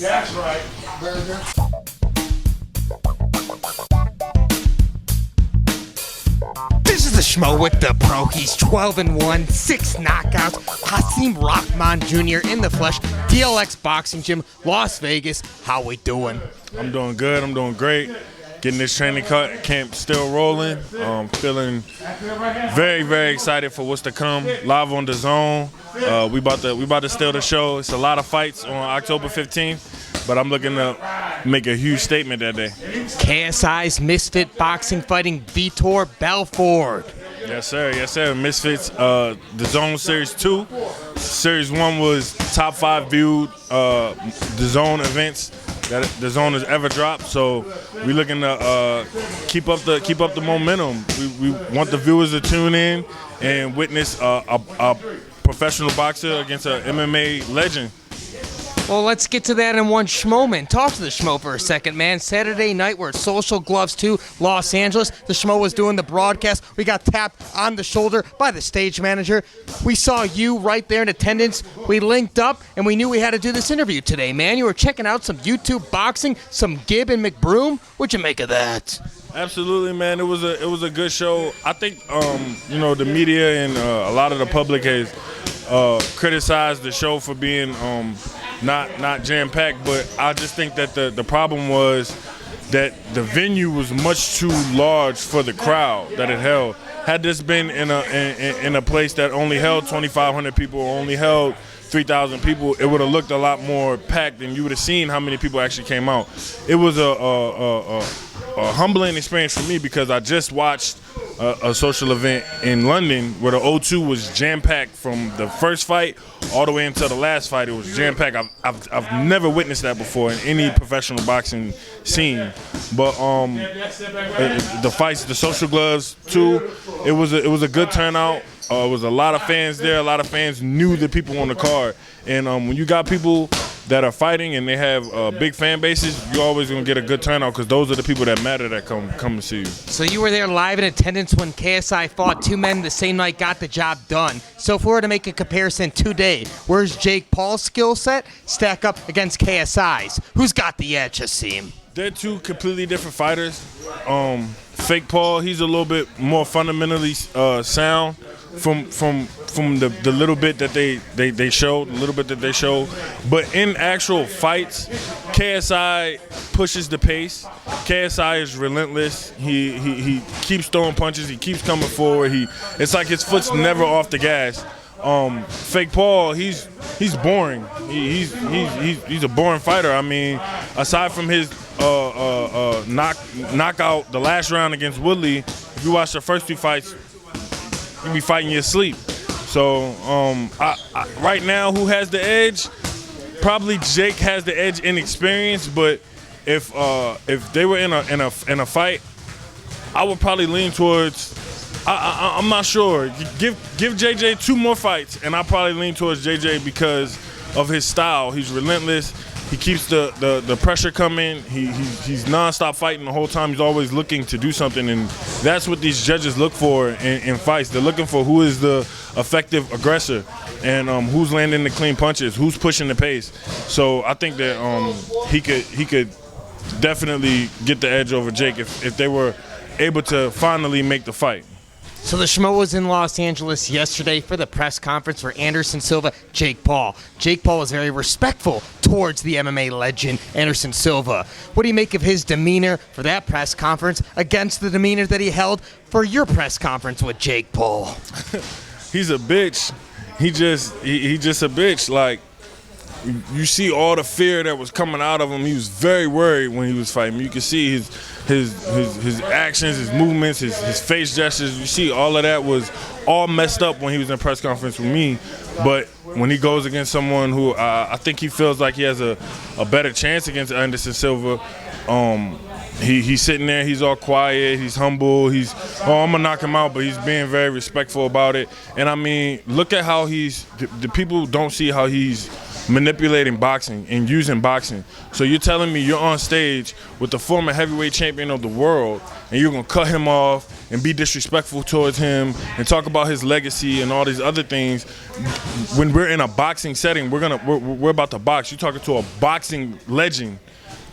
That's right. Burger. This is the Schmo with the Pro. He's 12-1, 6 knockouts. Hasim Rahman Jr. in the flesh. DLX Boxing Gym, Las Vegas. How we doing? I'm doing good. I'm doing great. Getting this training camp still rolling. Feeling very, very excited for what's to come. Live on the Zone. We about to steal the show. It's a lot of fights on October 15th, but I'm looking to make a huge statement that day. KSI's Misfit Boxing fighting Vitor Belfort. Yes, sir. Yes, sir. Misfits, the Zone Series 2. Series 1 was top 5 viewed the Zone events that the Zone has ever dropped. So we're looking to keep up the momentum. We want the viewers to tune in and witness a professional boxer against an MMA legend. Well, let's get to that in one Schmo, man. Talk to the Schmo for a second, man. Saturday night, we're at Social Gloves 2, Los Angeles. The Schmo was doing the broadcast. We got tapped on the shoulder by the stage manager. We saw you right there in attendance. We linked up, and we knew we had to do this interview today, man. You were checking out some YouTube boxing, some Gibb and McBroom. What'd you make of that? Absolutely, man. It was a good show. I think the media and a lot of the public has criticized the show for being not jam-packed, but I just think that the problem was that the venue was much too large for the crowd that it held. Had this been in a place that only held 2,500 people or only held 3,000 people, it would have looked a lot more packed, and you would have seen how many people actually came out. It was a humbling experience for me because I just watched a social event in London where the O2 was jam-packed from the first fight all the way until the last fight. It was jam-packed. I've never witnessed that before in any professional boxing scene. But the fights, the Social Gloves too, it was a good turnout. It was a lot of fans there. A lot of fans knew the people on the card. And when you got people that are fighting and they have big fan bases, you're always going to get a good turnout because those are the people that matter that come to see you. So you were there live in attendance when KSI fought. Two men the same night got the job done. So if we were to make a comparison today, where's Jake Paul's skill set stack up against KSI's? Who's got the edge, Hasim? They're two completely different fighters. Fake Paul, he's a little bit more fundamentally sound from the little bit that they showed, the little bit that they showed. But in actual fights, KSI pushes the pace. KSI is relentless. He keeps throwing punches. He keeps coming forward. It's like his foot's never off the gas. Fake Paul, he's boring. He's a boring fighter. I mean, aside from his knockout the last round against Woodley, if you watch the first two fights, you be fighting your sleep. So right now, who has the edge? Probably Jake has the edge in experience. But if they were in a fight, I would probably lean towards. I'm not sure. Give JJ 2 more fights, and I'll probably lean towards JJ because of his style. He's relentless. He keeps the pressure coming. He's nonstop fighting the whole time. He's always looking to do something, and that's what these judges look for in fights. They're looking for who is the effective aggressor and who's landing the clean punches, who's pushing the pace. So I think that he could definitely get the edge over Jake if they were able to finally make the fight. So the Schmo was in Los Angeles yesterday for the press conference for Anderson Silva, Jake Paul. Jake Paul was very respectful towards the MMA legend, Anderson Silva. What do you make of his demeanor for that press conference against the demeanor that he held for your press conference with Jake Paul? He's a bitch. He just a bitch. Like, you see all the fear that was coming out of him. He was very worried when he was fighting. You can see his actions, his movements, his face gestures. You see all of that was all messed up when he was in press conference with me. But when he goes against someone who I think he feels like he has a better chance against Anderson Silva, he's sitting there, he's all quiet, he's humble, I'm gonna knock him out, but he's being very respectful about it. And I mean, look at how the people don't see how he's manipulating boxing and using boxing. So you're telling me you're on stage with the former heavyweight champion of the world and you're going to cut him off and be disrespectful towards him and talk about his legacy and all these other things. When we're in a boxing setting, we're about to box. You're talking to a boxing legend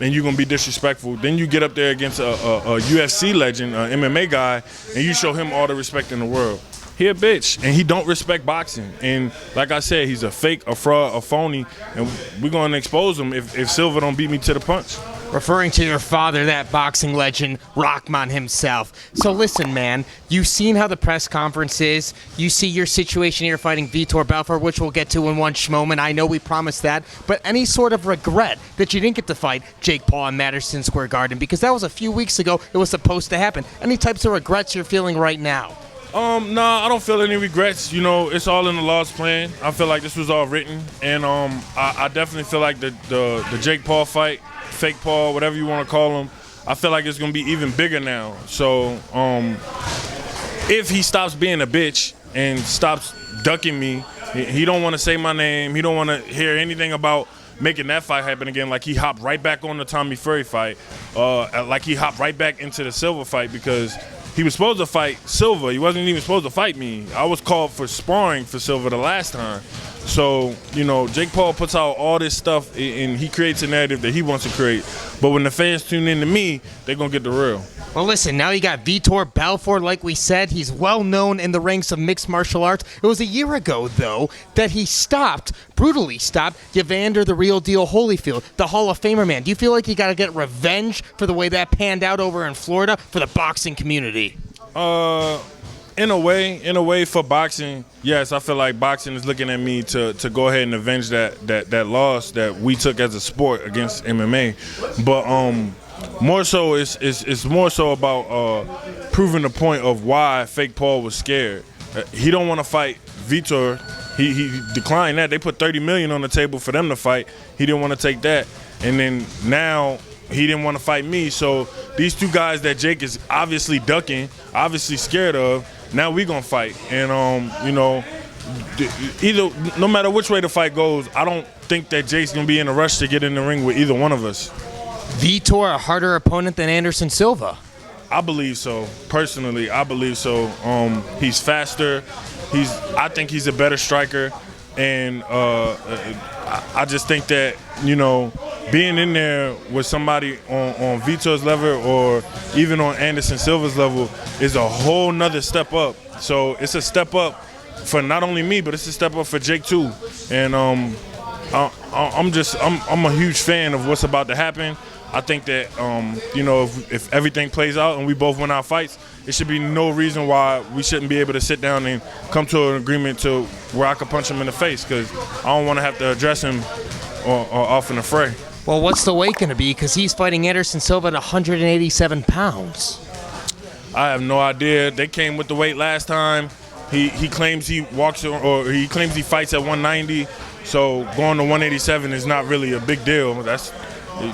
and you're going to be disrespectful. Then you get up there against a UFC legend, an MMA guy, and you show him all the respect in the world. He a bitch, and he don't respect boxing. And like I said, he's a fake, a fraud, a phony, and we're going to expose him if Silva don't beat me to the punch. Referring to your father, that boxing legend, Rahman himself. So listen, man, you've seen how the press conference is. You see your situation here fighting Vitor Belfort, which we'll get to in one moment. I know we promised that. But any sort of regret that you didn't get to fight Jake Paul in Madison Square Garden? Because that was a few weeks ago. It was supposed to happen. Any types of regrets you're feeling right now? Nah, I don't feel any regrets. You know, it's all in the Lord's plan. I feel like this was all written. And I definitely feel like the Jake Paul fight, fake Paul, whatever you want to call him, I feel like it's going to be even bigger now. So if he stops being a bitch and stops ducking me, he don't want to say my name, he don't want to hear anything about making that fight happen again, like he hopped right back on the Tommy Fury fight, like he hopped right back into the Silva fight, because he was supposed to fight Silva. He wasn't even supposed to fight me. I was called for sparring for Silva the last time. So, you know, Jake Paul puts out all this stuff and he creates a narrative that he wants to create. But when the fans tune in to me, they're going to get the real. Well, listen, now you got Vitor Belfort, like we said. He's well known in the ranks of mixed martial arts. It was a year ago, though, that he brutally stopped Evander, the real deal Holyfield, the Hall of Famer man. Do you feel like you got to get revenge for the way that panned out over in Florida for the boxing community? In a way, for boxing, yes, I feel like boxing is looking at me to go ahead and avenge that loss that we took as a sport against MMA. But more so, it's more so about proving the point of why fake Paul was scared. He don't want to fight Vitor. He declined that. They put $30 million on the table for them to fight. He didn't want to take that, and then now he didn't want to fight me. So these two guys that Jake is obviously ducking, obviously scared of, now we gonna fight. And you know, no matter which way the fight goes, I don't think that Jake's gonna be in a rush to get in the ring with either one of us. Vitor a harder opponent than Anderson Silva? I believe so. Personally, I believe so. He's faster. I think he's a better striker, and I just think that, you know, being in there with somebody on Vitor's level or even on Anderson Silva's level is a whole nother step up. So it's a step up for not only me, but it's a step up for Jake too. And I'm a huge fan of what's about to happen. I think that you know, if everything plays out and we both win our fights, it should be no reason why we shouldn't be able to sit down and come to an agreement to where I could punch him in the face, because I don't want to have to address him or off in the fray. Well, what's the weight going to be? Because he's fighting Anderson Silva at 187 pounds. I have no idea. They came with the weight last time. He claims he walks or he claims he fights at 190. So going to 187 is not really a big deal.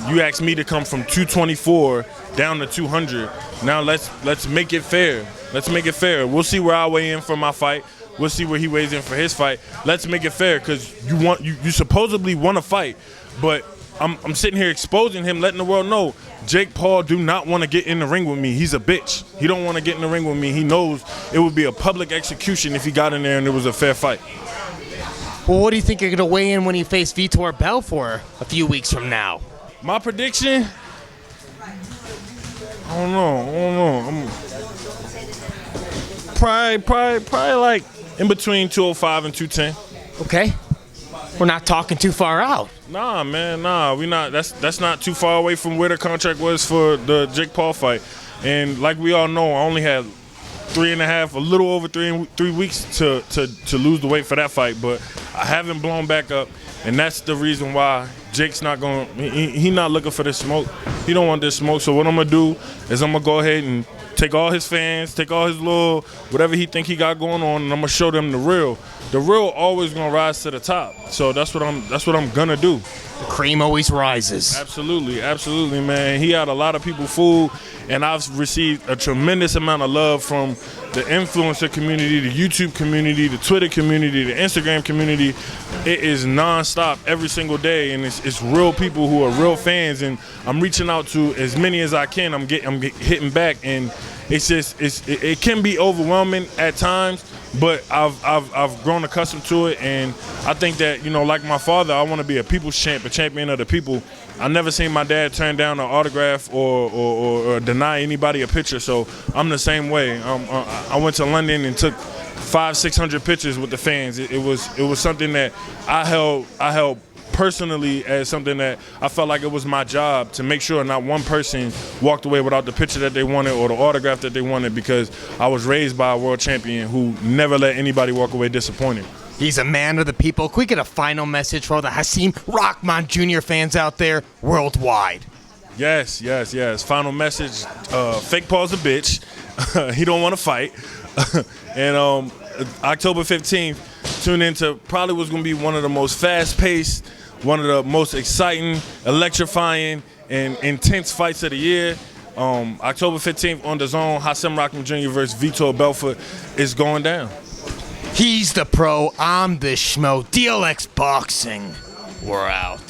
You asked me to come from 224 down to 200. Now let's make it fair. Let's make it fair. We'll see where I weigh in for my fight. We'll see where he weighs in for his fight. Let's make it fair, because you supposedly want to fight, but I'm sitting here exposing him, letting the world know Jake Paul do not want to get in the ring with me. He's a bitch. He don't want to get in the ring with me. He knows it would be a public execution if he got in there and it was a fair fight. Well, what do you think you're going to weigh in when you face Vitor Belfort a few weeks from now? My prediction? I don't know. I'm probably like in between 205 and 210. Okay. We're not talking too far out. Nah, man, we not. That's not too far away from where the contract was for the Jake Paul fight. And like we all know, I only had a little over three weeks to lose the weight for that fight, but I haven't blown back up, and that's the reason why Jake's not going. He not looking for this smoke. He don't want this smoke. So what I'm gonna do is I'm gonna go ahead and take all his fans, take all his little whatever he think he got going on, and I'm gonna show them the real. The real always gonna rise to the top. So that's what I'm gonna do. The cream always rises. Absolutely, absolutely, man. He had a lot of people fooled, and I've received a tremendous amount of love from the influencer community, the YouTube community, the Twitter community, the Instagram community. It is nonstop every single day, and it's real people who are real fans, and I'm reaching out to as many as I can. I'm hitting back, and it can be overwhelming at times, but I've grown accustomed to it, and I think that, you know, like my father, I want to be a people's champ, a champion of the people. I never seen my dad turn down an autograph or deny anybody a picture, so I'm the same way. I went to London and took 500-600 pictures with the fans. It was something that I held personally as something that I felt like it was my job to make sure not one person walked away without the picture that they wanted or the autograph that they wanted, because I was raised by a world champion who never let anybody walk away disappointed. He's a man of the people. Can we get a final message for all the Hashim Rahman Jr. fans out there worldwide? Yes. Final message, fake Paul's a bitch. He don't want to fight. And October 15th, tune into probably what's going to be one of the most fast-paced, one of the most exciting, electrifying, and intense fights of the year. October 15th on the Zone, Hasim Rahman Jr. versus Vitor Belfort is going down. He's the pro, I'm the schmo. DLX Boxing. We're out.